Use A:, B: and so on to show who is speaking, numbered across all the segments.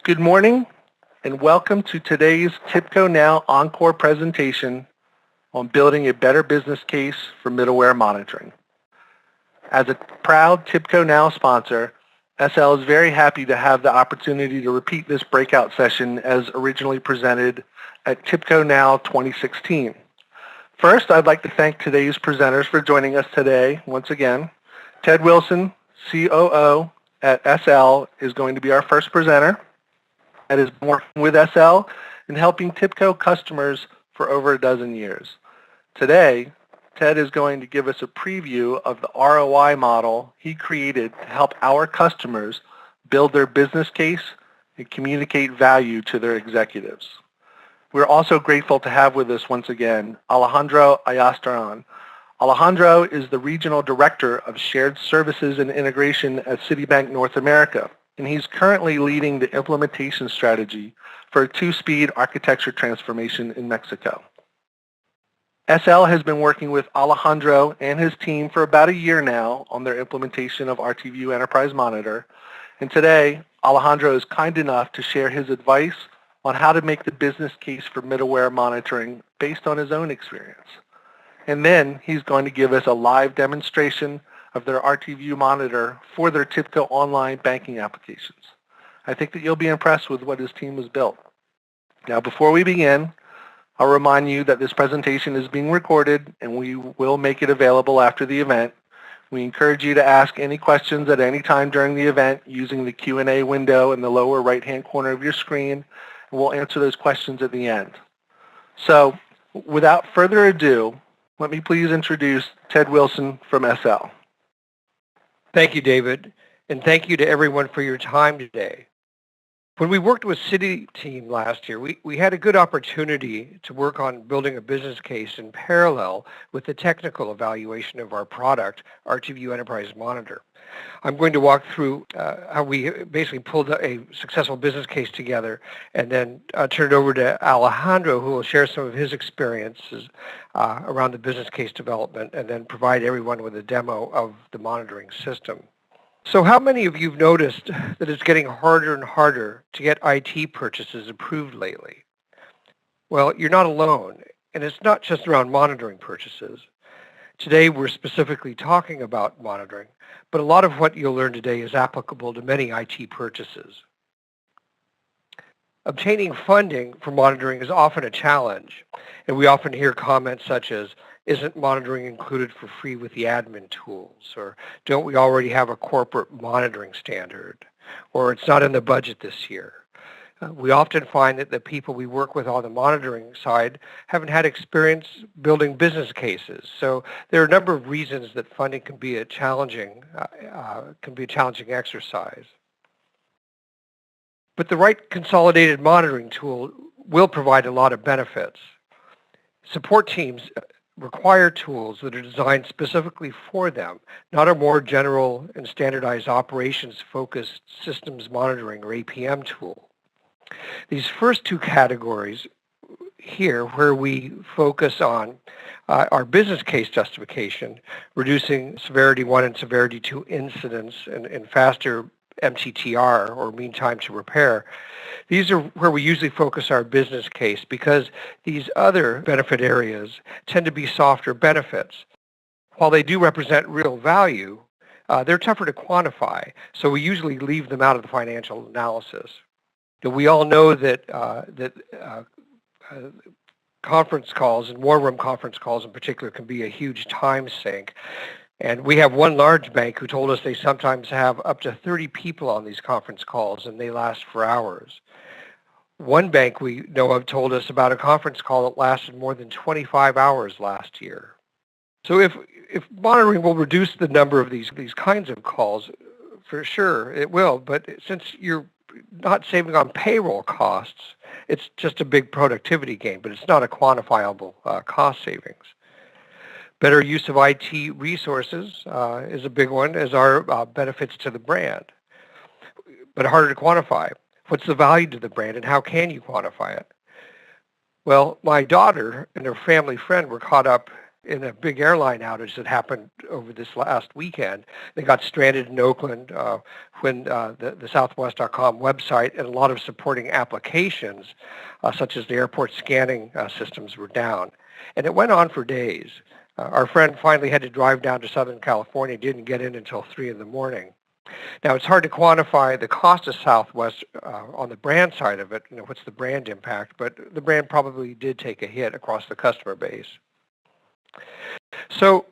A: Good morning and welcome to today's TIBCO Now Encore presentation on building a better business case for middleware monitoring. As a proud TIBCO Now sponsor, SL is very happy to have the opportunity to repeat this breakout session as originally presented at TIBCO Now 2016. First, I'd like to thank today's presenters for joining us today once again. Ted Wilson, COO at SL, is going to be our first presenter. Ted has been working with SL and helping TIBCO customers for over a dozen years. Today, Ted is going to give us a preview of the ROI model he created to help our customers build their business case and communicate value to their executives. We're also grateful to have with us once again Alejandro Ayastron. Alejandro is the Regional Director of Shared Services and Integration at Citibank North America, and he's currently leading the implementation strategy for a two-speed architecture transformation in Mexico. SL has been working with Alejandro and his team for about a year now on their implementation of RTView Enterprise Monitor, and today Alejandro is kind enough to share his advice on how to make the business case for middleware monitoring based on his own experience. And then he's going to give us a live demonstration of their RTView monitor for their TIBCO online banking applications. I think that you'll be impressed with what his team has built. Now, before we begin, I'll remind you that this presentation is being recorded and we will make it available after the event. We encourage you to ask any questions at any time during the event using the Q&A window in the lower right-hand corner of your screen, and we'll answer those questions at the end. So, without further ado, let me please introduce Ted Wilson from SL.
B: Thank you, David, and thank you to everyone for your time today. When we worked with Citi team last year, we had a good opportunity to work on building a business case in parallel with the technical evaluation of our product, RTView Enterprise Monitor. I'm going to walk through how we basically pulled a successful business case together and then turn it over to Alejandro, who will share some of his experiences around the business case development and then provide everyone with a demo of the monitoring system. So how many of you have noticed that it's getting harder and harder to get IT purchases approved lately? Well, you're not alone, and it's not just around monitoring purchases. Today, we're specifically talking about monitoring, but a lot of what you'll learn today is applicable to many IT purchases. Obtaining funding for monitoring is often a challenge, and we often hear comments such as, "Isn't monitoring included for free with the admin tools?" Or, "Don't we already have a corporate monitoring standard?" Or, "It's not in the budget this year." We often find that the people we work with on the monitoring side haven't had experience building business cases. So there are a number of reasons that funding can be a challenging exercise. But the right consolidated monitoring tool will provide a lot of benefits. Support teams require tools that are designed specifically for them, not a more general and standardized operations-focused systems monitoring or APM tool. These first two categories here, where we focus on our business case justification, reducing severity 1 and severity 2 incidents and faster MTTR, or mean time to repair, these are where we usually focus our business case because these other benefit areas tend to be softer benefits. While they do represent real value, they're tougher to quantify, so we usually leave them out of the financial analysis. We all know that conference calls and war room conference calls in particular can be a huge time sink. And we have one large bank who told us they sometimes have up to 30 people on these conference calls and they last for hours. One bank we know of told us about a conference call that lasted more than 25 hours last year. So if monitoring will reduce the number of these kinds of calls, for sure it will, but since you're not saving on payroll costs, it's just a big productivity gain, but it's not a quantifiable cost savings. Better use of IT resources is a big one, as are benefits to the brand, but harder to quantify. What's the value to the brand and how can you quantify it? Well, my daughter and her family friend were caught up in a big airline outage that happened over this last weekend. They got stranded in Oakland when the Southwest.com website and a lot of supporting applications, such as the airport scanning systems, were down. And it went on for days. Our friend finally had to drive down to Southern California, didn't get in until 3 in the morning. Now, it's hard to quantify the cost of Southwest on the brand side of it. What's the brand impact? But the brand probably did take a hit across the customer base. So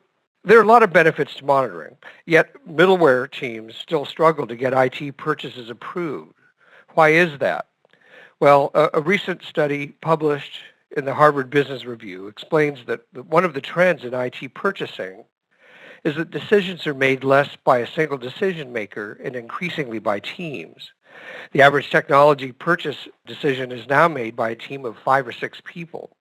B: there are a lot of benefits to monitoring, yet middleware teams still struggle to get IT purchases approved. Why is that? Well, a recent study published in the Harvard Business Review explains that one of the trends in IT purchasing is that decisions are made less by a single decision maker and increasingly by teams. The average technology purchase decision is now made by a team of 5 or 6 people.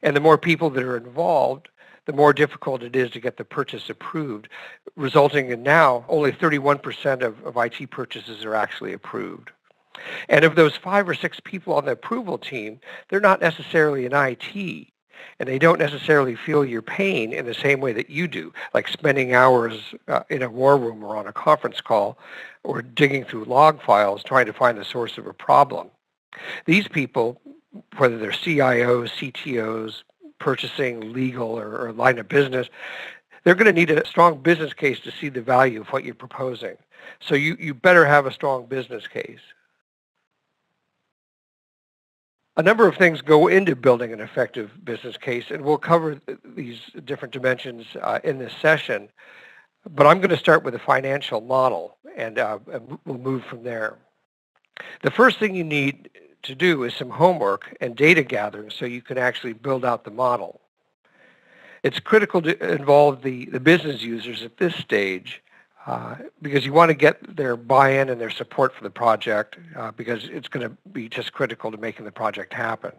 B: And the more people that are involved, the more difficult it is to get the purchase approved, resulting in now only 31% of IT purchases are actually approved. And of those 5 or 6 people on the approval team, they're not necessarily in IT, and they don't necessarily feel your pain in the same way that you do, like spending hours in a war room or on a conference call or digging through log files trying to find the source of a problem. These people, whether they're CIOs, CTOs, purchasing, legal, or line of business, they're going to need a strong business case to see the value of what you're proposing. So you better have a strong business case. A number of things go into building an effective business case, and we'll cover these different dimensions in this session. But I'm going to start with a financial model, and we'll move from there. The first thing you need to do is some homework and data gathering so you can actually build out the model. It's critical to involve the business users at this stage because you want to get their buy-in and their support for the project because it's going to be just critical to making the project happen.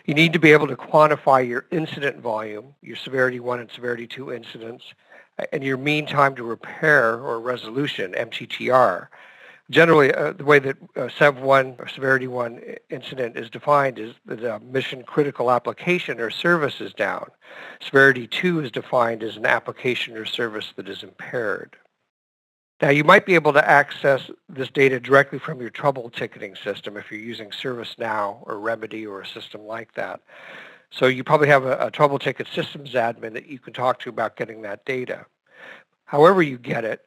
B: You need to be able to quantify your incident volume, your severity 1 and severity 2 incidents, and your mean time to repair or resolution, MTTR. Generally, the way that SEV1 or Severity 1 incident is defined is that a mission-critical application or service is down. Severity 2 is defined as an application or service that is impaired. Now, you might be able to access this data directly from your trouble ticketing system if you're using ServiceNow or Remedy or a system like that. So you probably have a trouble ticket systems admin that you can talk to about getting that data. However you get it,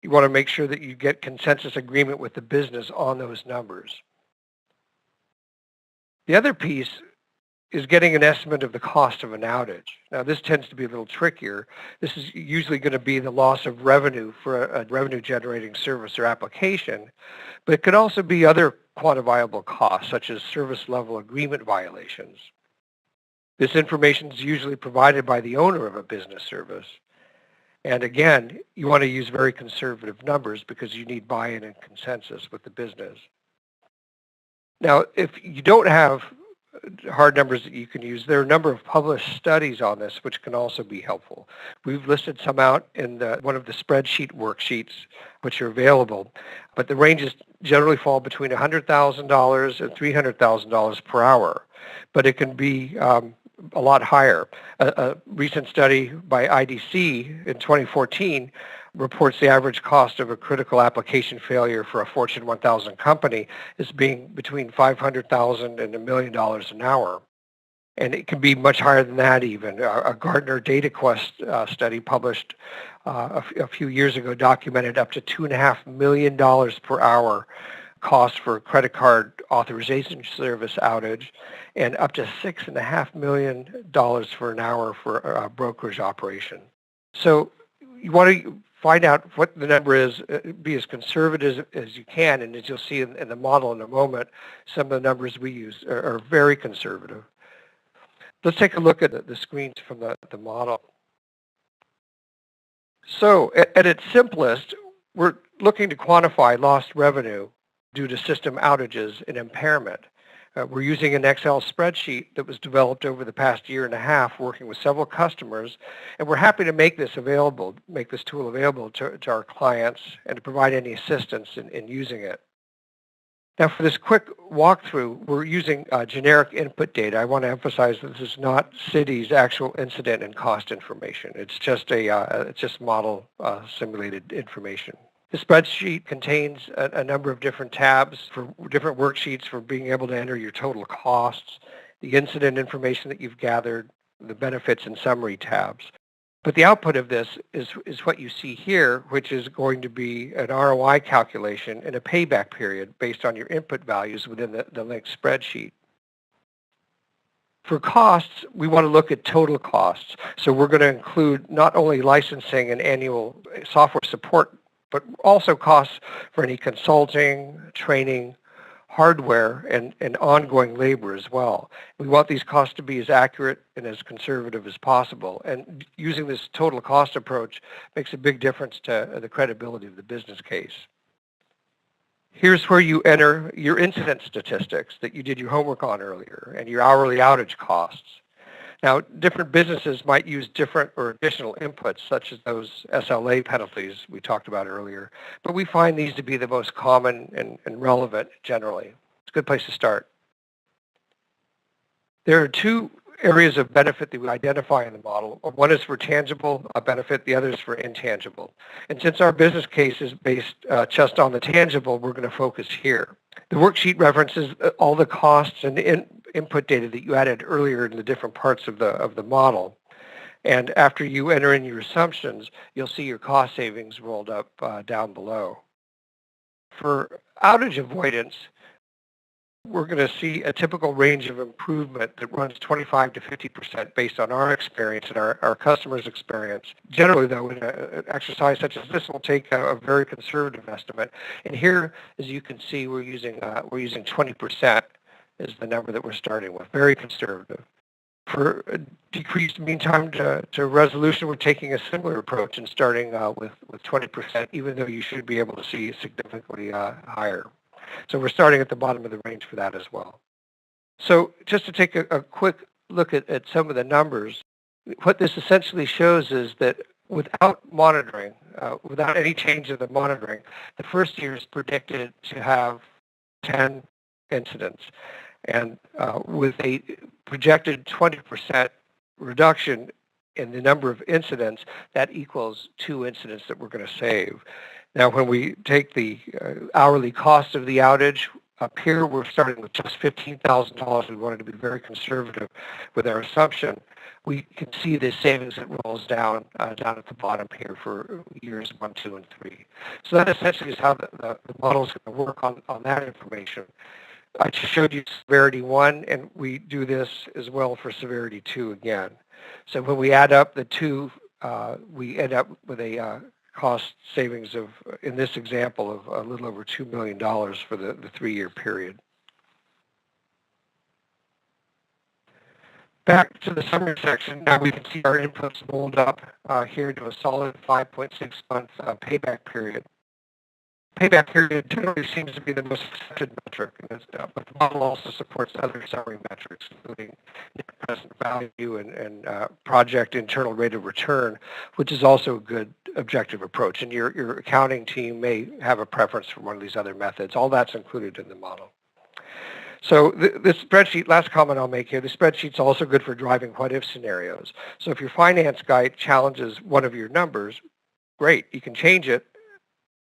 B: you want to make sure that you get consensus agreement with the business on those numbers. The other piece is getting an estimate of the cost of an outage. Now, this tends to be a little trickier. This is usually going to be the loss of revenue for a revenue-generating service or application, but it could also be other quantifiable costs, such as service-level agreement violations. This information is usually provided by the owner of a business service. And again, you want to use very conservative numbers because you need buy-in and consensus with the business. Now, if you don't have hard numbers that you can use, there are a number of published studies on this which can also be helpful. We've listed some out in one of the spreadsheet worksheets which are available, but the ranges generally fall between $100,000 and $300,000 per hour, but it can be a lot higher. A recent study by IDC in 2014 reports the average cost of a critical application failure for a Fortune 1000 company as being between $500,000 and $1 million an hour. And it can be much higher than that even. A Gartner DataQuest study published a few years ago documented up to $2.5 million per hour cost for a credit card authorization service outage and up to $6.5 million for an hour for a brokerage operation. So you want to find out what the number is, be as conservative as you can, and as you'll see in the model in a moment, some of the numbers we use are very conservative. Let's take a look at the screens from the model. So at its simplest, we're looking to quantify lost revenue due to system outages and impairment. We're using an Excel spreadsheet that was developed over the past year and a half working with several customers, and we're happy to make this available, make this tool available to our clients and to provide any assistance in using it. Now for this quick walkthrough, we're using generic input data. I want to emphasize that this is not Citi's actual incident and cost information. It's just model simulated information. The spreadsheet contains a number of different tabs for different worksheets for being able to enter your total costs, the incident information that you've gathered, the benefits and summary tabs. But the output of this is what you see here, which is going to be an ROI calculation and a payback period based on your input values within the linked spreadsheet. For costs, we want to look at total costs. So we're going to include not only licensing and annual software support, but also costs for any consulting, training, hardware, and ongoing labor as well. We want these costs to be as accurate and as conservative as possible. And using this total cost approach makes a big difference to the credibility of the business case. Here's where you enter your incident statistics that you did your homework on earlier and your hourly outage costs. Now, different businesses might use different or additional inputs, such as those SLA penalties we talked about earlier, but we find these to be the most common and relevant generally. It's a good place to start. There are two areas of benefit that we identify in the model. One is for tangible benefit, the other is for intangible. And since our business case is based just on the tangible, we're going to focus here. The worksheet references all the costs and input data that you added earlier in the different parts of the model. And after you enter in your assumptions, you'll see your cost savings rolled up down below. For outage avoidance, we're going to see a typical range of improvement that runs 25 to 50% based on our experience and our customers' experience. Generally, though, in an exercise such as this, we'll take a very conservative estimate. And here, as you can see, we're using 20% is the number that we're starting with, very conservative. For decreased mean time to resolution, we're taking a similar approach and starting with 20%, even though you should be able to see significantly higher. So we're starting at the bottom of the range for that as well. So just to take a quick look at some of the numbers, what this essentially shows is that without monitoring, without any change of the monitoring, the first year is predicted to have 10 incidents. And with a projected 20% reduction in the number of incidents, that equals 2 incidents that we're going to save. Now, when we take the hourly cost of the outage, up here we're starting with just $15,000. We wanted to be very conservative with our assumption. We can see the savings that rolls down at the bottom here for years 1, 2, and 3. So that essentially is how the model is going to work on that information. I just showed you severity 1, and we do this as well for severity 2 again. So when we add up the two, we end up with a cost savings of, in this example, of a little over $2 million for the 3-year period. Back to the summary section, now we can see our inputs rolled up here to a solid 5.6-month payback period. Payback period generally seems to be the most accepted metric, but the model also supports other summary metrics, including net present value and project internal rate of return, which is also a good objective approach. And your accounting team may have a preference for one of these other methods. All that's included in the model. So this spreadsheet, last comment I'll make here, the spreadsheet's also good for driving what-if scenarios. So if your finance guy challenges one of your numbers, great, you can change it,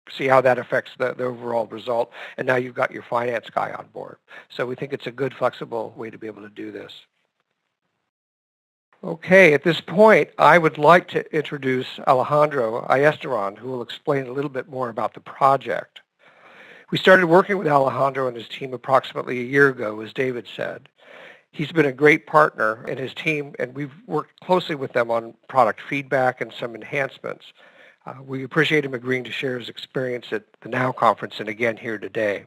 B: see how that affects the overall result, and now you've got your finance guy on board. So we think it's a good, flexible way to be able to do this. Okay, at this point, I would like to introduce Alejandro who will explain a little bit more about the project. We started working with Alejandro and his team approximately a year ago, as David said. He's been a great partner in his team, and we've worked closely with them on product feedback and some enhancements. We appreciate him agreeing to share his experience at the NOW conference and again here today.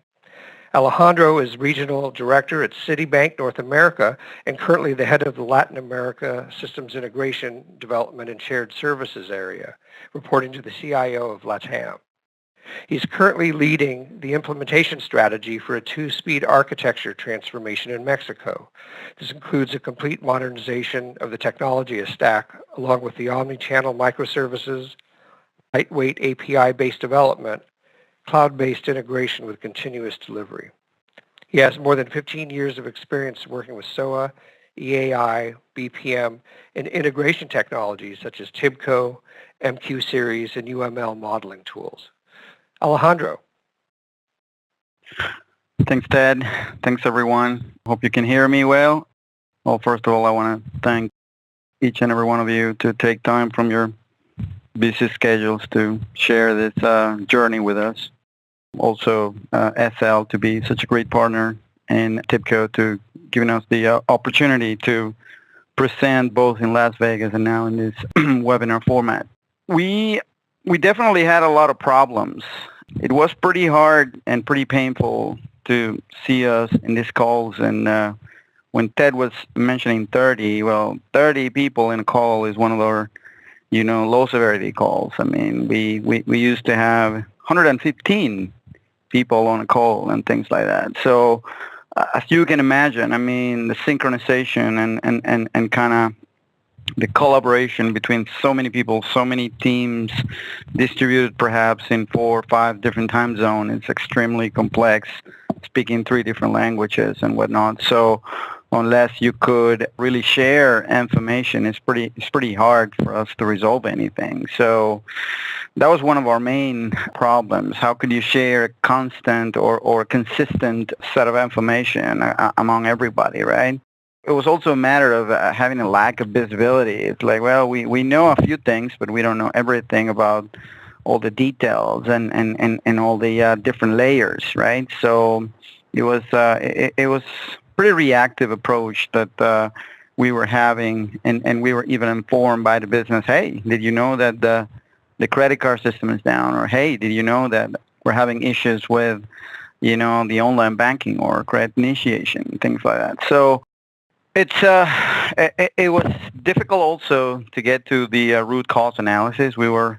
B: Alejandro is Regional Director at Citibank North America and currently the head of the Latin America Systems Integration, Development, and Shared Services area, reporting to the CIO of LATAM. He's currently leading the implementation strategy for a 2-speed architecture transformation in Mexico. This includes a complete modernization of the technology stack along with the omni-channel microservices, lightweight API-based development, cloud-based integration with continuous delivery. He has more than 15 years of experience working with SOA, EAI, BPM, and integration technologies such as TIBCO, MQ series, and UML modeling tools. Alejandro.
C: Thanks, Ted. Thanks, everyone. Hope you can hear me well. Well, first of all, I want to thank each and every one of you to take time from your busy schedules to share this journey with us. Also, SL to be such a great partner, and TIBCO to giving us the opportunity to present both in Las Vegas and now in this webinar format. We definitely had a lot of problems. It was pretty hard and pretty painful to see us in these calls, and when Ted was mentioning 30, well, 30 people in a call is one of our, low severity calls. I mean, we used to have 115 people on a call and things like that. So as you can imagine, I mean, the synchronization and kind of the collaboration between so many people, so many teams distributed perhaps in 4 or 5 different time zones, it's extremely complex, speaking 3 different languages and whatnot. So unless you could really share information, it's pretty hard for us to resolve anything. So that was one of our main problems. How could you share a constant or consistent set of information among everybody, right? It was also a matter of having a lack of visibility. It's like, well, we know a few things, but we don't know everything about all the details and all the different layers, right? So it was pretty reactive approach that we were having, and we were even informed by the business, hey, did you know that the credit card system is down? Or, hey, did you know that we're having issues with, the online banking or credit initiation, things like that. So it was difficult also to get to the root cause analysis. We were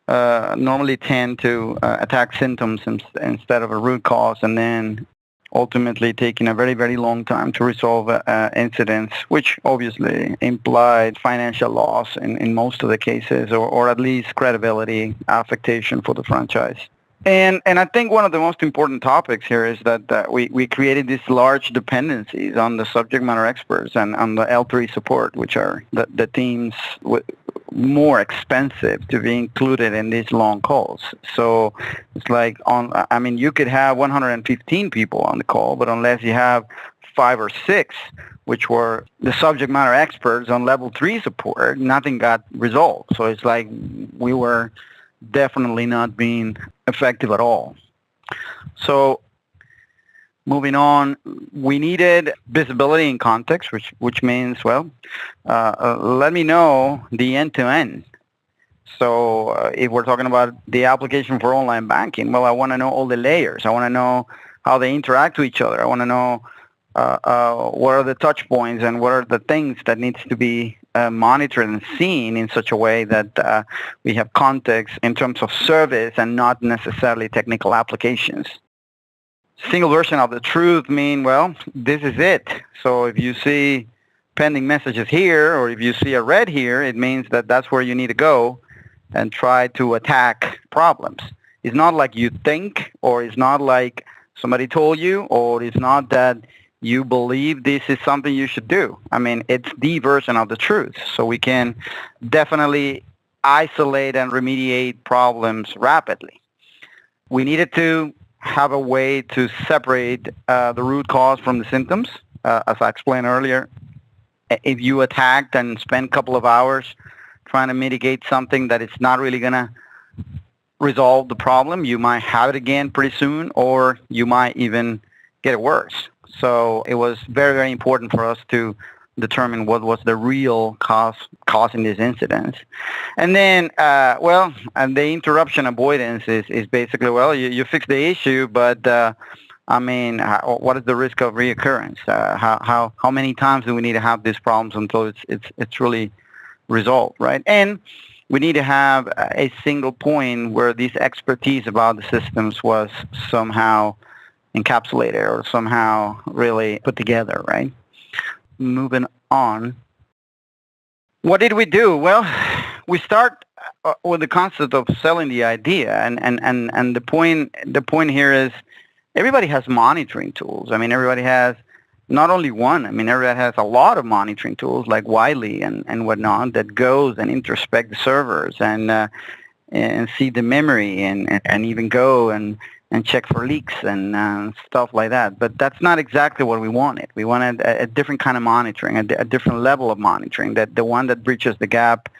C: normally tend to attack symptoms instead of a root cause, and then ultimately taking a very, very long time to resolve incidents, which obviously implied financial loss in most of the cases, or at least credibility affectation for the franchise. And I think one of the most important topics here is that we created these large dependencies on the subject matter experts and on the L3 support, which are the teams more expensive to be included in these long calls. So it's like you could have 115 people on the call, but unless you have 5 or 6, which were the subject matter experts on level 3 support, nothing got resolved. So it's like we were definitely not being effective at all. So moving on, we needed visibility and context, which means, let me know the end-to-end. So if we're talking about the application for online banking, well, I want to know all the layers. I want to know how they interact with each other. I want to know what are the touch points and what are the things that needs to be monitored and seen in such a way that we have context in terms of service and not necessarily technical applications. Single version of the truth mean, well, this is it. So if you see pending messages here, or if you see a red here, it means that that's where you need to go and try to attack problems. It's not like you think, or it's not like somebody told you, or it's not that you believe this is something you should do. I mean, it's the version of the truth. So we can definitely isolate and remediate problems rapidly. We needed to have a way to separate the root cause from the symptoms. As I explained earlier, if you attacked and spend a couple of hours trying to mitigate something that it's not really going to resolve the problem, you might have it again pretty soon, or you might even get it worse. So it was very, very important for us to determine what was the real cause causing these incidents. And then, and the interruption avoidance is basically, you fix the issue, but what is the risk of reoccurrence? How many times do we need to have these problems until it's really resolved, right? And we need to have a single point where this expertise about the systems was somehow encapsulated or somehow really put together, right? Moving on. What did we do? Well, we start with the concept of selling the idea, and the point here is everybody has monitoring tools. I mean, everybody has not only one. I mean, everybody has a lot of monitoring tools like Wiley and whatnot that goes and introspect the servers and see the memory and even go and check for leaks and stuff like that. But that's not exactly what we wanted. We wanted a different kind of monitoring, a different level of monitoring, that the one that bridges the gap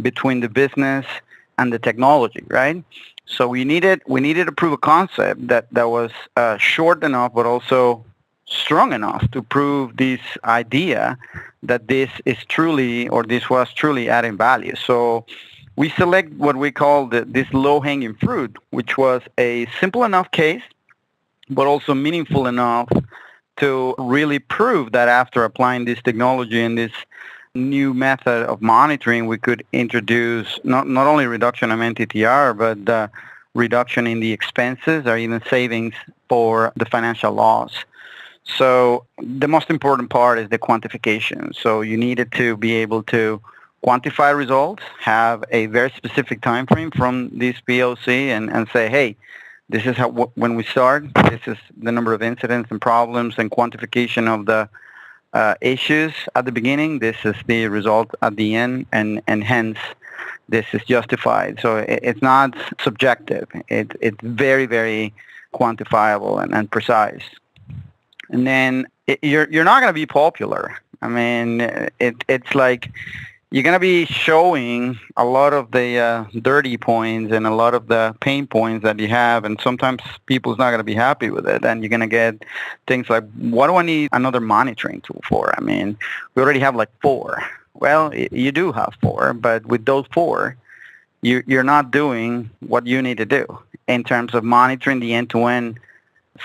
C: between the business and the technology, right? So we needed a proof of concept that was short enough but also strong enough to prove this idea that this was truly adding value. So we select what we call this low-hanging fruit, which was a simple enough case, but also meaningful enough to really prove that after applying this technology and this new method of monitoring, we could introduce not only reduction of NTTR, but reduction in the expenses or even savings for the financial loss. So the most important part is the quantification. So you needed to be able to quantify results, have a very specific time frame from this POC, and say, hey, this is how when we start, this is the number of incidents and problems and quantification of the issues at the beginning. This is the result at the end, and hence this is justified. So it's not subjective. It's very, very quantifiable and precise. And then you're not going to be popular. I mean, it's like you're going to be showing a lot of the dirty points and a lot of the pain points that you have, and sometimes people's not going to be happy with it, and you're going to get things like, what do I need another monitoring tool for? I mean, we already have like 4. Well, you do have 4, but with those 4, you're not doing what you need to do in terms of monitoring the end-to-end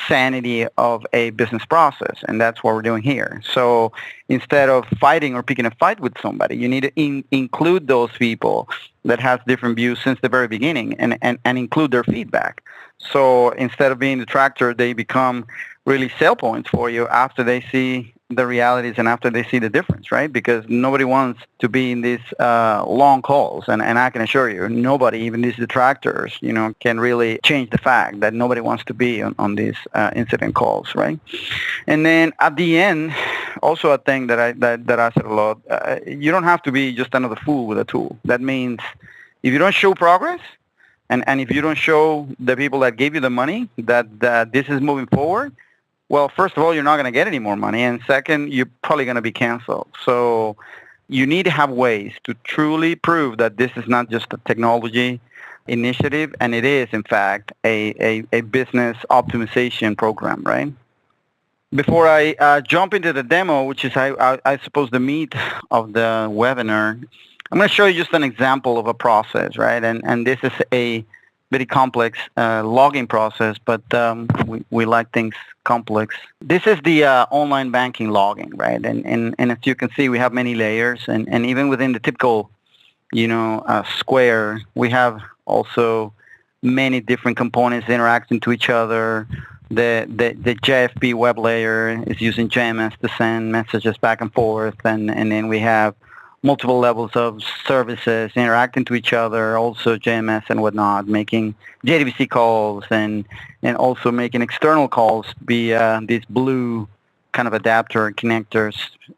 C: sanity of a business process, and that's what we're doing here. So instead of fighting or picking a fight with somebody, you need to include those people that have different views since the very beginning and include their feedback. So instead of being the detractor, they become really sell points for you after they see the realities and after they see the difference, right? Because nobody wants to be in these long calls, and I can assure you, nobody, even these detractors, can really change the fact that nobody wants to be on these incident calls, right? And then at the end, also a thing that I said a lot, you don't have to be just another fool with a tool. That means if you don't show progress, and if you don't show the people that gave you the money that this is moving forward, well, first of all, you're not going to get any more money. And second, you're probably going to be canceled. So you need to have ways to truly prove that this is not just a technology initiative, and it is, in fact, a business optimization program, right? Before I jump into the demo, which is, I suppose, the meat of the webinar, I'm going to show you just an example of a process, right? And this is a very complex logging process, but we like things complex. This is the online banking logging, right? And as you can see, we have many layers, and even within the typical, square, we have also many different components interacting to each other. The JFP web layer is using JMS to send messages back and forth, and then we have multiple levels of services interacting to each other, also JMS and whatnot, making JDBC calls and also making external calls via these blue kind of adapter connectors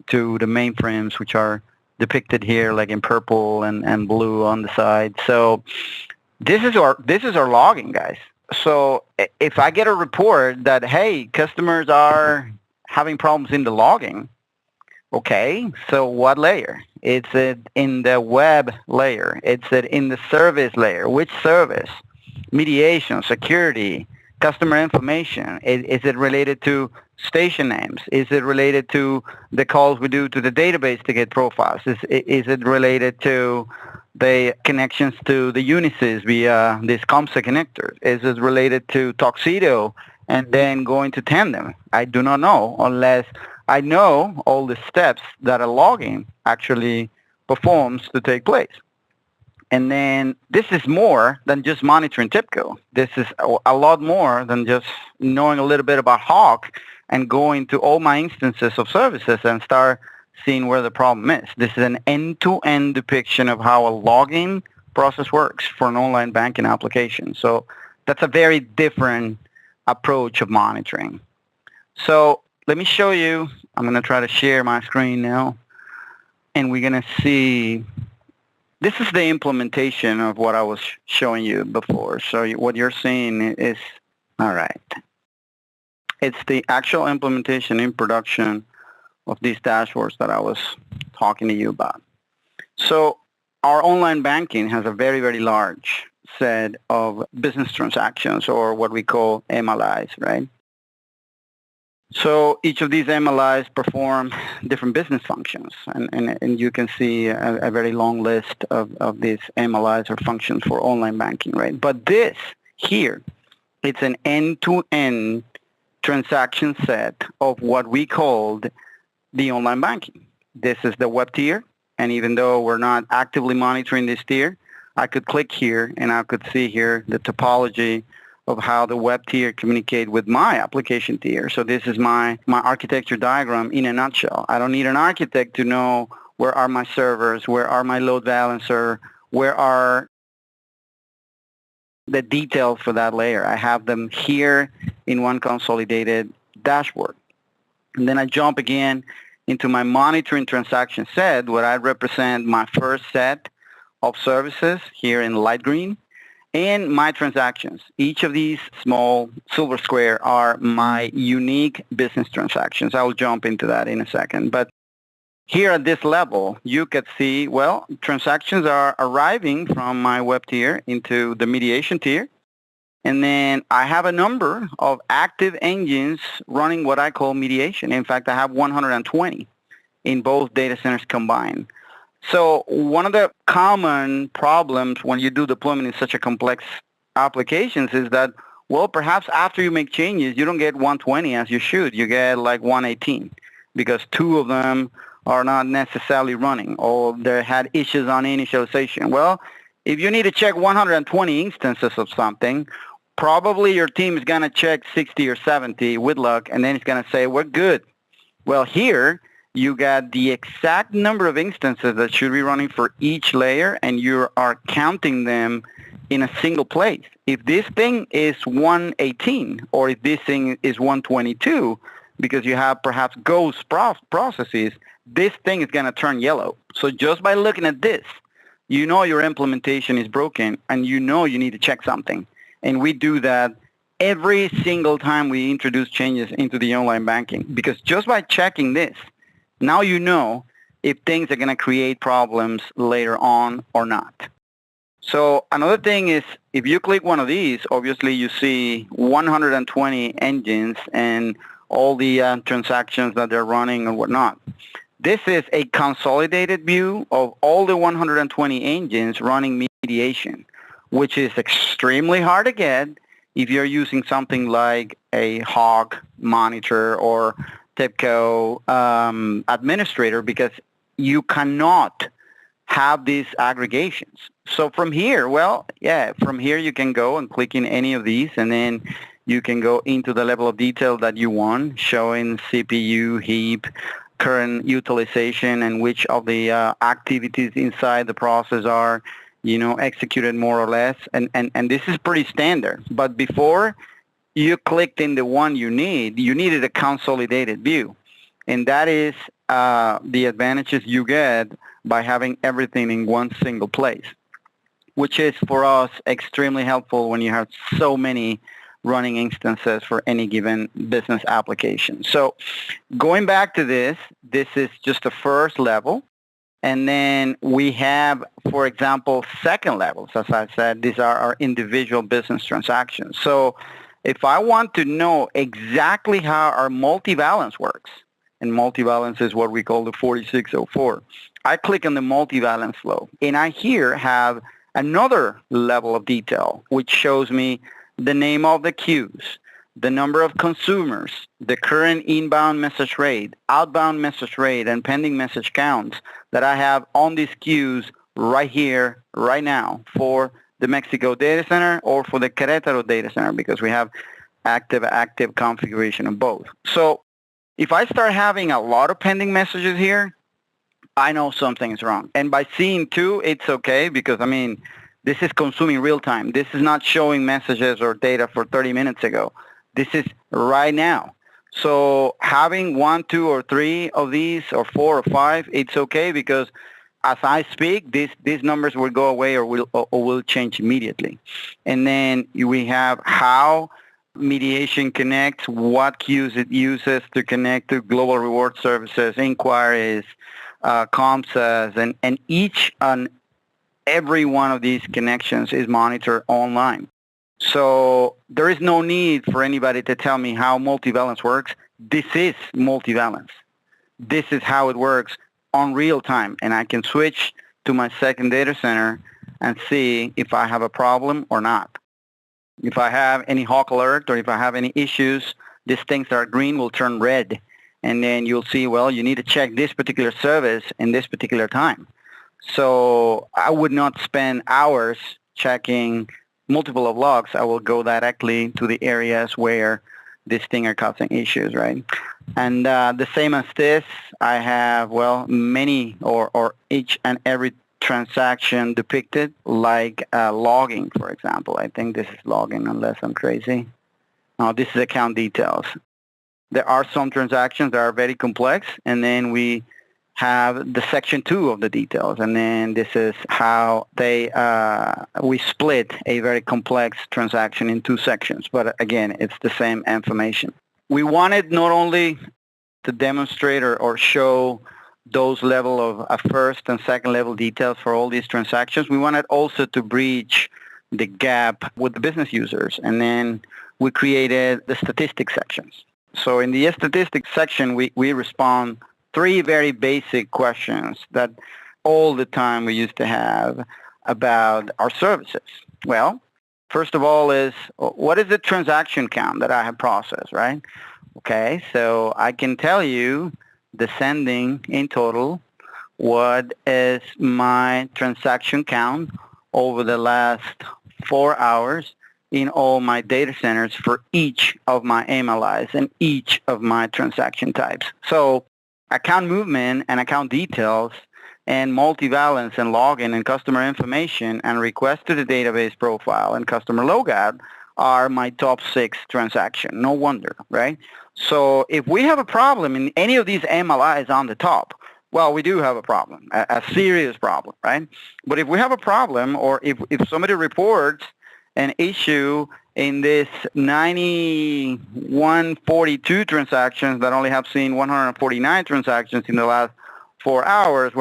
C: to the mainframes, which are depicted here like in purple and blue on the side. So this is our logging, guys. So if I get a report that, hey, customers are having problems in the logging, okay, so what layer? Is it in the web layer? Is it in the service layer? Which service? Mediation, security, customer information. Is it related to station names? Is it related to the calls we do to the database to get profiles? Is it related to the connections to the Unisys via these ComSec connectors? Is it related to Tuxedo and then going to Tandem? I do not know unless I know all the steps that a logging actually performs to take place. And then this is more than just monitoring TIBCO. This is a lot more than just knowing a little bit about Hawk and going to all my instances of services and start seeing where the problem is. This is an end-to-end depiction of how a logging process works for an online banking application. So that's a very different approach of monitoring. So let me show you. I'm going to try to share my screen now. And we're going to see, this is the implementation of what I was showing you before. So what you're seeing is, all right, it's the actual implementation in production of these dashboards that I was talking to you about. So our online banking has a very, very large set of business transactions, or what we call MLIs, right? So each of these MLIs perform different business functions, and you can see a very long list of these MLIs or functions for online banking, right? But this here, it's an end-to-end transaction set of what we called the online banking. This is the web tier, and even though we're not actively monitoring this tier, I could click here and I could see here the topology of how the web tier communicate with my application tier. So this is my architecture diagram in a nutshell. I don't need an architect to know where are my servers, where are my load balancer, where are the details for that layer. I have them here in one consolidated dashboard. And then I jump again into my monitoring transaction set, where I represent my first set of services here in light green, and my transactions. Each of these small silver square are my unique business transactions. I'll jump into that in a second. But here at this level, you can see, well, transactions are arriving from my web tier into the mediation tier. And then I have a number of active engines running what I call mediation. In fact, I have 120 in both data centers combined. So one of the common problems when you do deployment in such a complex applications is that, well, perhaps after you make changes, you don't get 120 as you should. You get like 118 because two of them are not necessarily running, or they had issues on initialization. Well, if you need to check 120 instances of something, probably your team is going to check 60 or 70 with luck, and then it's going to say, we're good. Well, here, you got the exact number of instances that should be running for each layer, and you are counting them in a single place. If this thing is 118, or if this thing is 122, because you have perhaps ghost processes, this thing is going to turn yellow. So just by looking at this, you know your implementation is broken, and you know you need to check something. And we do that every single time we introduce changes into the online banking, because just by checking this, now you know if things are going to create problems later on or not. So another thing is, if you click one of these, obviously you see 120 engines and all the transactions that they're running and whatnot. This is a consolidated view of all the 120 engines running mediation, which is extremely hard to get if you're using something like a Hog monitor or TIBCO administrator, because you cannot have these aggregations. So from here, well, yeah, from here you can go and click in any of these, and then you can go into the level of detail that you want, showing CPU, heap, current utilization, and which of the activities inside the process are, executed more or less. And this is pretty standard. But before you clicked in the one you needed a consolidated view. And that is the advantages you get by having everything in one single place, which is for us extremely helpful when you have so many running instances for any given business application. So going back to this is just the first level. And then we have, for example, second levels. As I said, these are our individual business transactions. So if I want to know exactly how our multivalence works, and multivalence is what we call the 4604, I click on the multivalence flow, and I here have another level of detail, which shows me the name of the queues, the number of consumers, the current inbound message rate, outbound message rate, and pending message counts that I have on these queues right here, right now, for the Mexico data center or for the Querétaro data center, because we have active configuration of both. So if I start having a lot of pending messages here, I know something is wrong. And by seeing two, it's okay, because, this is consuming real time. This is not showing messages or data for 30 minutes ago. This is right now. So having 1, 2, or 3 of these, or 4 or 5, it's okay, because as I speak, these numbers will go away or will change immediately. And then we have how mediation connects, what queues it uses to connect to global reward services, inquiries, COMSAs, and each and every one of these connections is monitored online. So there is no need for anybody to tell me how multivalence works. This is multivalence. This is how it works on real time. And I can switch to my second data center and see if I have a problem or not. If I have any hawk alert or if I have any issues, these things that are green will turn red. And then you'll see, well, you need to check this particular service in this particular time. So I would not spend hours checking multiple of logs. I will go directly to the areas where this thing are causing issues, right? And the same as this, I have, well, many or each and every transaction depicted, like logging, for example. I think this is logging, unless I'm crazy. No, this is account details. There are some transactions that are very complex, and then we have the section 2 of the details, and then this is how we split a very complex transaction in 2 sections. But again, it's the same information. We wanted not only to demonstrate or show those level of first and second level details for all these transactions, we wanted also to bridge the gap with the business users, and then we created the statistics sections. So in the statistics section, we respond 3 very basic questions that all the time we used to have about our services. Well, first of all is, what is the transaction count that I have processed, right? Okay, so I can tell you the sending in total, what is my transaction count over the last 4 hours in all my data centers for each of my MLIs and each of my transaction types. So account movement and account details and multivalence and login and customer information and request to the database profile and customer logout are my top 6 transactions. No wonder, right? So if we have a problem in any of these MLIs on the top, well, we do have a problem, a serious problem, right? But if we have a problem, or if somebody reports an issue in this 9142 transactions that only have seen 149 transactions in the last 4 hours,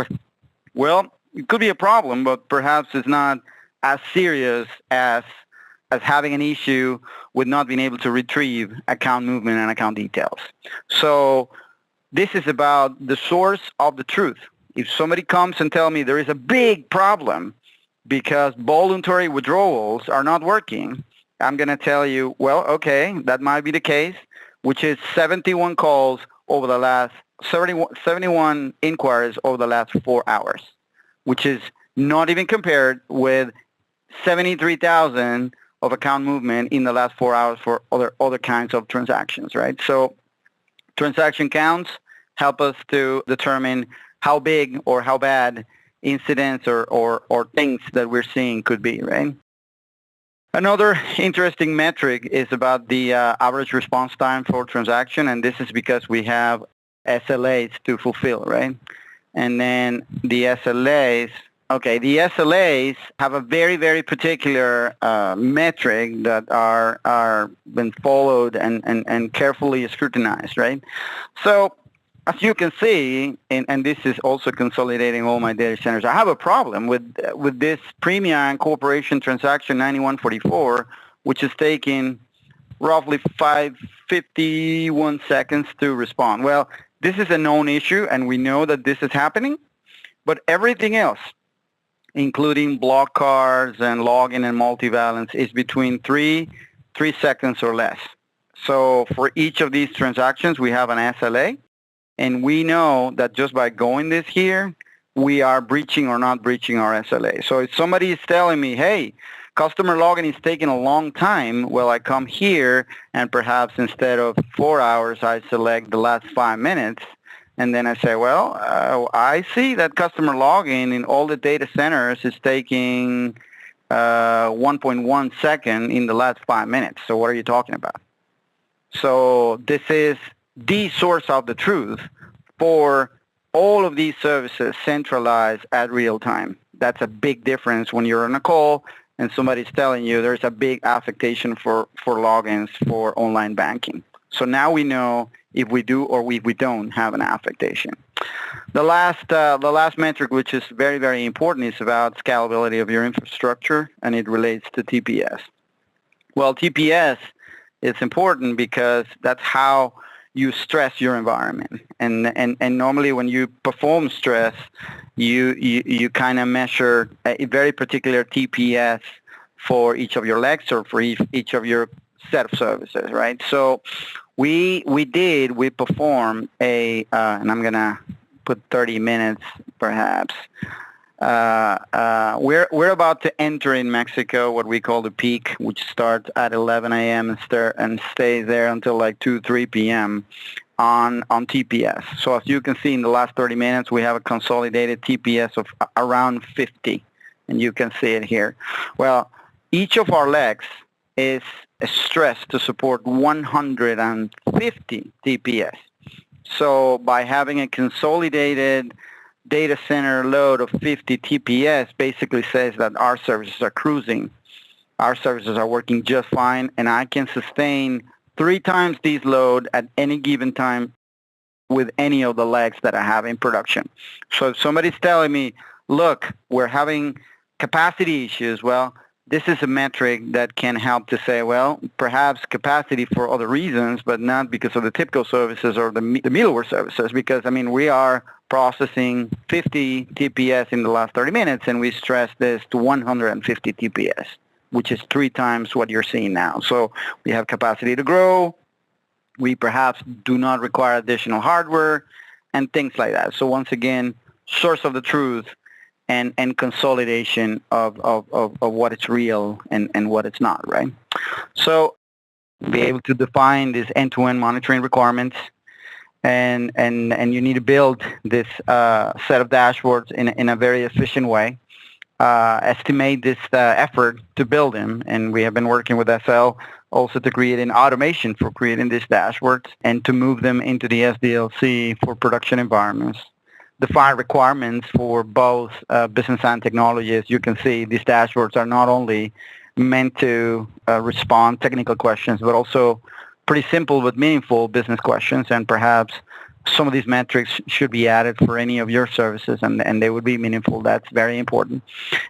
C: well, it could be a problem, but perhaps it's not as serious as having an issue with not being able to retrieve account movement and account details. So this is about the source of the truth. If somebody comes and tells me there is a big problem because voluntary withdrawals are not working, I'm going to tell you, well, okay, that might be the case, which is 71 calls over the last, 71 inquiries over the last 4 hours, which is not even compared with 73,000 of account movement in the last 4 hours for other kinds of transactions, right? So transaction counts help us to determine how big or how bad incidents or things that we're seeing could be, right? Another interesting metric is about the average response time for transaction, and this is because we have SLAs to fulfill, right? And then the SLAs, okay, the SLAs have a very, very particular metric that are been followed and carefully scrutinized, right? So as you can see, and this is also consolidating all my data centers, I have a problem with this Premium Corporation transaction 9144, which is taking roughly 51 seconds to respond. Well, this is a known issue, and we know that this is happening, but everything else, including block cards and login and multivalence, is between 3 seconds or less. So for each of these transactions, we have an SLA. And we know that just by going this here, we are breaching or not breaching our SLA. So if somebody is telling me, hey, customer login is taking a long time, well, I come here and perhaps instead of 4 hours, I select the last 5 minutes. And then I say, well, I see that customer login in all the data centers is taking 1.1 second in the last 5 minutes. So what are you talking about? So this is the source of the truth for all of these services centralized at real time. That's a big difference when you're on a call and somebody's telling you there's a big affectation for logins for online banking. So now we know if we do or we don't have an affectation. The last metric, which is very, very important, is about scalability of your infrastructure, and it relates to TPS. Well, TPS is important because that's how you stress your environment. And normally when you perform stress, you kind of measure a very particular TPS for each of your legs or for each of your set of services, right? So we performed and I'm going to put 30 minutes perhaps. We're about to enter in Mexico what we call the peak, which starts at 11 a.m. and stays there until like 3 p.m. on TPS. So as you can see in the last 30 minutes, we have a consolidated TPS of around 50, and you can see it here. Well, each of our legs is stressed to support 150 TPS. So by having a consolidated data center load of 50 TPS basically says that our services are cruising. Our services are working just fine, and I can sustain 3 times these load at any given time with any of the legs that I have in production. So if somebody's telling me, look, we're having capacity issues, well, this is a metric that can help to say, well, perhaps capacity for other reasons, but not because of the TIBCO services or the middleware services, because, I mean, we are processing 50 TPS in the last 30 minutes, and we stress this to 150 TPS, which is 3 times what you're seeing now. So we have capacity to grow. We perhaps do not require additional hardware and things like that. So once again, source of the truth and consolidation of what is real and what it's not, right? So be able to define these end-to-end monitoring requirements, and you need to build this set of dashboards in a very efficient way. Estimate this effort to build them, and we have been working with SL also to create an automation for creating these dashboards and to move them into the SDLC for production environments. Define requirements for both business and technology. As you can see, these dashboards are not only meant to respond technical questions, but also pretty simple but meaningful business questions, and perhaps some of these metrics should be added for any of your services, and they would be meaningful. That's very important.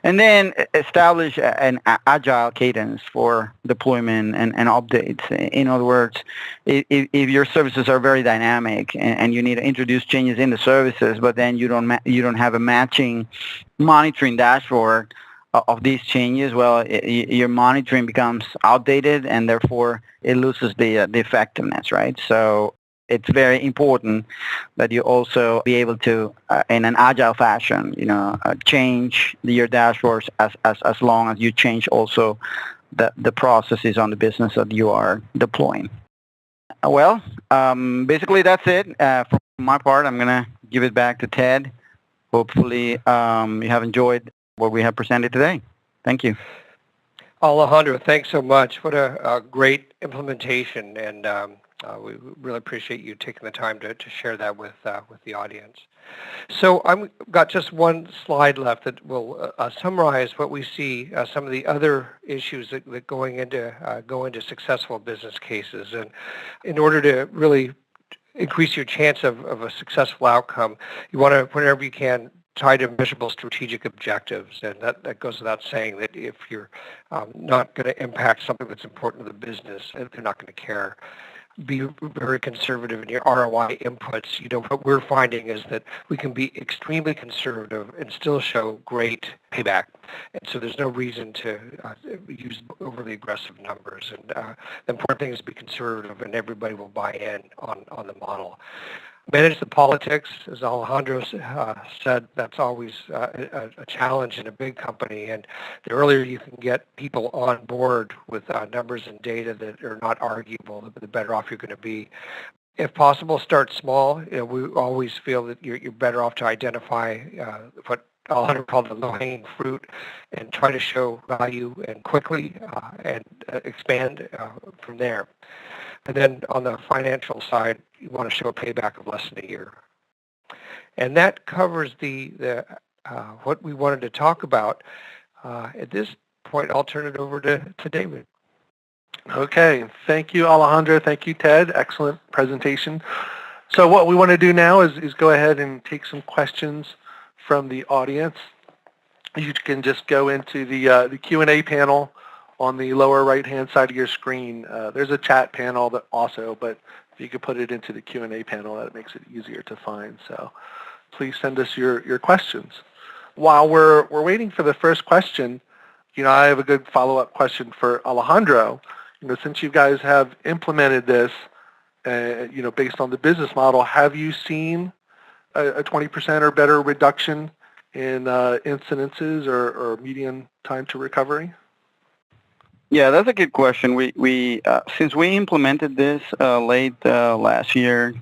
C: And then establish an agile cadence for deployment and updates. In other words, if your services are very dynamic and you need to introduce changes in the services, but then you don't have a matching monitoring dashboard of these changes, well, your monitoring becomes outdated, and therefore it loses the effectiveness, right? So it's very important that you also be able to, in an agile fashion, change your dashboards as long as you change also the processes on the business that you are deploying. Well, basically that's it. From my part, I'm going to give it back to Ted. Hopefully you have enjoyed what we have presented today. Thank you.
B: Alejandro, thanks so much. What a great implementation, and we really appreciate you taking the time to share that with the audience. So I've got just one slide left that will summarize what we see, some of the other issues that go into successful business cases. And in order to really increase your chance of a successful outcome, you want to, whenever you can, tie to measurable strategic objectives. And that goes without saying that if you're not going to impact something that's important to the business, they're not going to care. Be very conservative in your ROI inputs. What we're finding is that we can be extremely conservative and still show great payback. And so there's no reason to use overly aggressive numbers. And the important thing is to be conservative, and everybody will buy in on the model. Manage the politics, as Alejandro said, that's always a challenge in a big company. And the earlier you can get people on board with numbers and data that are not arguable, the better off you're going to be. If possible, start small. We always feel that you're better off to identify what Alejandro called the low-hanging fruit and try to show value and quickly and expand from there. And then on the financial side, you want to show a payback of less than a year. And that covers the what we wanted to talk about. At this point, I'll turn it over to David.
A: Okay. Thank you, Alejandro. Thank you, Ted. Excellent presentation. So what we want to do now is go ahead and take some questions from the audience. You can just go into the Q&A panel on the lower right-hand side of your screen. There's a chat panel that also, but if you could put it into the Q&A panel, that makes it easier to find. So please send us your questions. While we're waiting for the first question, I have a good follow-up question for Alejandro. Since you guys have implemented this, based on the business model, have you seen a 20% or better reduction in incidences or median time to recovery?
C: Yeah, that's a good question. We since we implemented this late last year,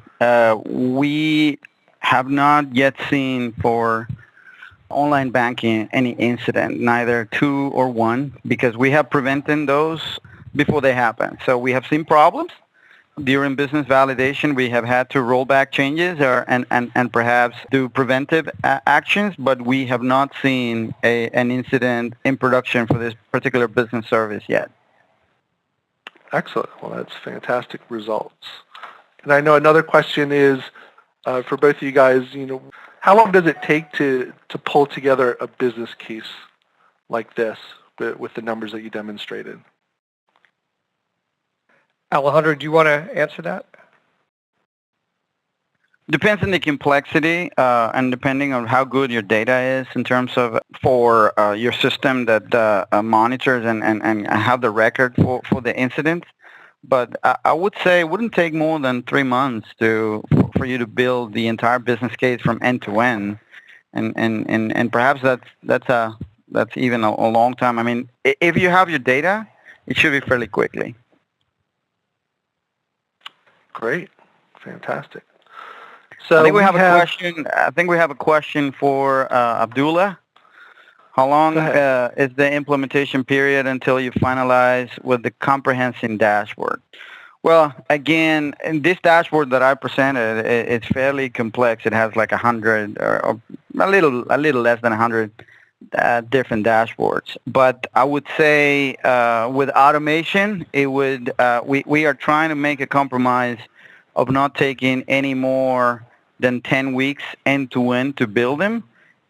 C: we have not yet seen for online banking any incident, neither 2 or 1, because we have prevented those before they happen. So we have seen problems. During business validation, we have had to roll back changes and perhaps do preventive actions, but we have not seen an incident in production for this particular business service yet.
A: Excellent. Well, that's fantastic results. And I know another question is for both of you guys, how long does it take to pull together a business case like this with the numbers that you demonstrated?
B: Alejandro, do you want to answer that?
C: Depends on the complexity and depending on how good your data is in terms of for your system that monitors and have the record for the incidents. But I would say it wouldn't take more than 3 months for you to build the entire business case from end to end, and perhaps that's even a long time. I mean, if you have your data, it should be fairly quickly.
A: Great, fantastic. So
C: I think we have a question. I think we have a question for Abdullah. How long is the implementation period until you finalize with the comprehensive dashboard? Well, again, in this dashboard that I presented, it's fairly complex. It has like 100 or a little less than 100 different dashboards. But I would say with automation, it would. We are trying to make a compromise of not taking any more than 10 weeks end to end to build them,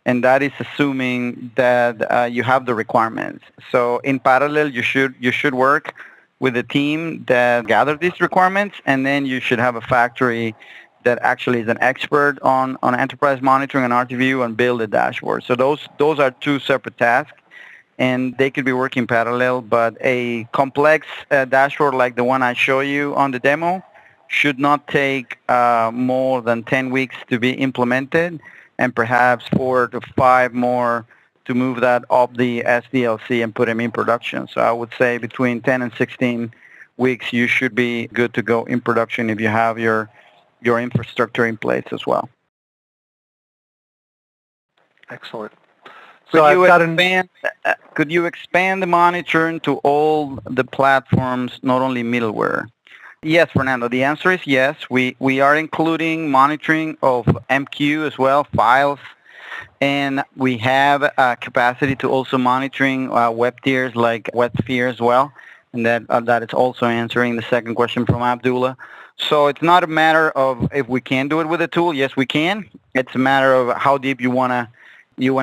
C: and that is assuming that you have the requirements. So in parallel, you should work with a team that gather these requirements, and then you should have a factory that actually is an expert on enterprise monitoring and RTView and build a dashboard. So those are 2 separate tasks, and they could be working parallel. But a complex dashboard like the one I show you on the demo should not take more than 10 weeks to be implemented, and perhaps 4 to 5 more to move that up the SDLC and put them in production. So I would say between 10 and 16 weeks, you should be good to go in production if you have your infrastructure in place as well.
A: Excellent. So
C: could you expand the monitoring to all the platforms, not only middleware? Yes, Fernando. The answer is yes. We are including monitoring of MQ as well, files, and we have capacity to also monitoring web tiers like WebSphere as well, and that is also answering the second question from Abdullah. So it's not a matter of if we can do it with a tool. Yes, we can. It's a matter of how deep you wanna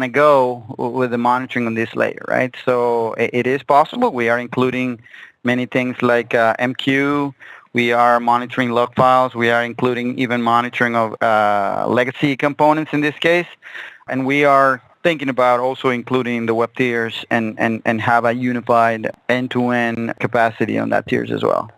C: go with the monitoring on this layer, right? So it is possible. We are including many things like MQ. We are monitoring log files. We are including even monitoring of legacy components in this case. And we are thinking about also including the web tiers and have a unified end-to-end capacity on that tiers as well.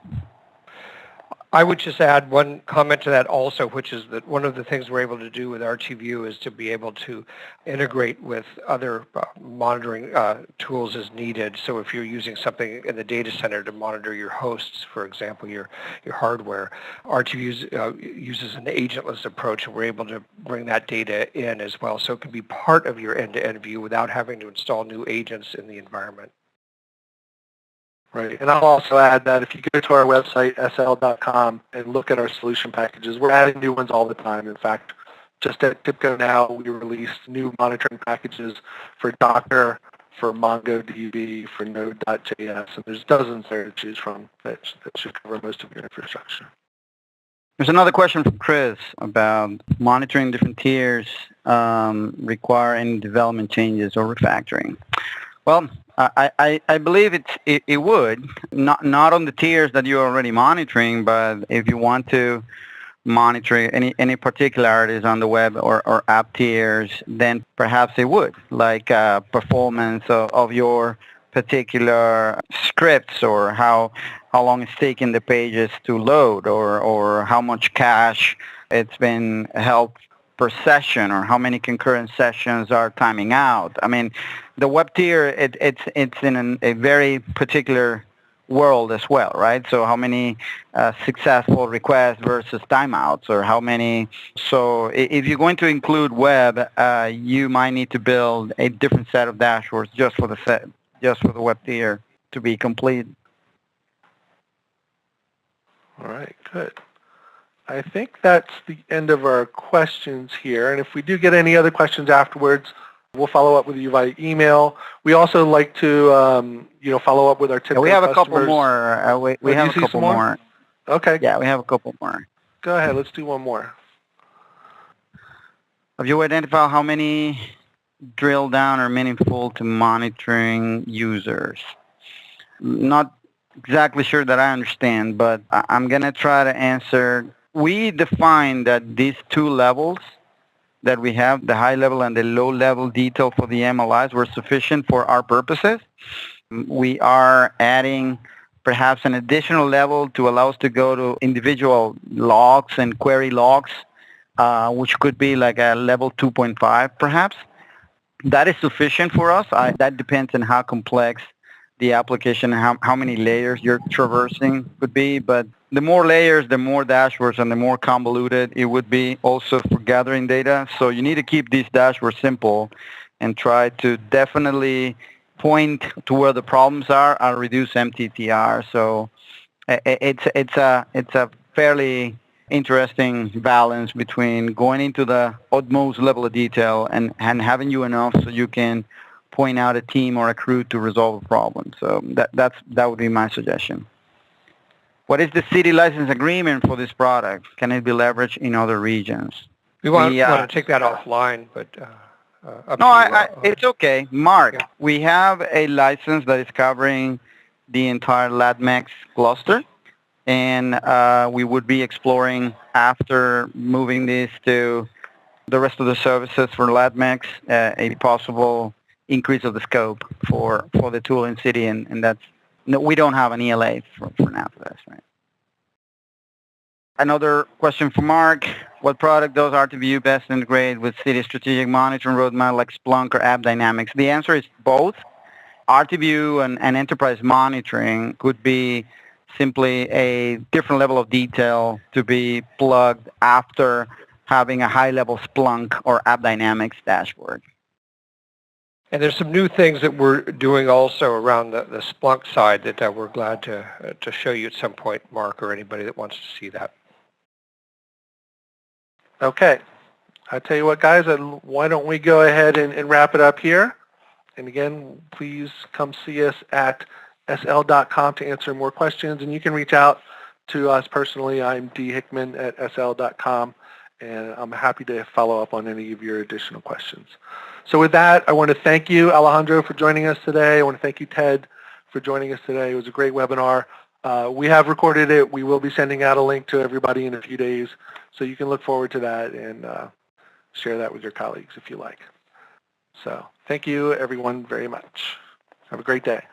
B: I would just add one comment to that also, which is that one of the things we're able to do with RTView is to be able to integrate with other monitoring tools as needed. So if you're using something in the data center to monitor your hosts, for example, your hardware, RTView uses an agentless approach, and we're able to bring that data in as well. So it can be part of your end-to-end view without having to install new agents in the environment.
A: Right. And I'll also add that if you go to our website, sl.com, and look at our solution packages, we're adding new ones all the time. In fact, just at TIPCO now, we released new monitoring packages for Docker, for MongoDB, for Node.js, and there's dozens there to choose from that should cover most of your infrastructure.
C: There's another question from Chris about monitoring different tiers require any development changes or refactoring. Well, I believe it would, not on the tiers that you're already monitoring, but if you want to monitor any particularities on the web or app tiers, then perhaps it would, like performance of your particular scripts, or how long it's taking the pages to load, or how much cache it's been held per session, or how many concurrent sessions are timing out. I mean, the web tier, it's in a very particular world as well, right? So how many successful requests versus timeouts, or how many. So if you're going to include web, you might need to build a different set of dashboards just for the web tier to be complete.
A: All right, good. I think that's the end of our questions here. And if we do get any other questions afterwards, we'll follow up with you via email. We also like to, follow up with our TIPCO customers.
C: We have a couple more. We have a couple more.
A: Okay.
C: Yeah, we have a couple more.
A: Go ahead. Let's do one more.
C: Have you identified how many drill down are meaningful to monitoring users? Not exactly sure that I understand, but I'm going to try to answer. We define that these two levels that we have, the high level and the low level detail for the MLIs, were sufficient for our purposes. We are adding perhaps an additional level to allow us to go to individual logs and query logs, which could be like a level 2.5 perhaps. That is sufficient for us. That depends on how complex the application and how many layers you're traversing could be. But the more layers, the more dashboards, and the more convoluted it would be also for gathering data. So you need to keep these dashboards simple and try to definitely point to where the problems are and reduce MTTR. So it's a fairly interesting balance between going into the utmost level of detail and having you enough so you can point out a team or a crew to resolve a problem. So that would be my suggestion. What is the city license agreement for this product? Can it be leveraged in other regions?
B: We want to take that offline, but
C: it's okay. Mark,
B: Yeah.
C: We have a license that is covering the entire LATMEX cluster, and we would be exploring, after moving this to the rest of the services for LATMEX, a possible increase of the scope for the tool in City, and that's we don't have an ELA for now for this, right? Another question for Mark. What product does RTView best integrate with City strategic monitoring roadmap like Splunk or App Dynamics? The answer is both. RTView and enterprise monitoring could be simply a different level of detail to be plugged after having a high-level Splunk or App Dynamics dashboard.
B: And there's some new things that we're doing also around the Splunk side that we're glad to show you at some point, Mark, or anybody that wants to see that.
A: Okay. I tell you what, guys, why don't we go ahead and wrap it up here? And again, please come see us at sl.com to answer more questions. And you can reach out to us personally. I'm D. Hickman at sl.com, and I'm happy to follow up on any of your additional questions. So with that, I want to thank you, Alejandro, for joining us today. I want to thank you, Ted, for joining us today. It was a great webinar. We have recorded it. We will be sending out a link to everybody in a few days, so you can look forward to that and share that with your colleagues if you like. So thank you, everyone, very much. Have a great day.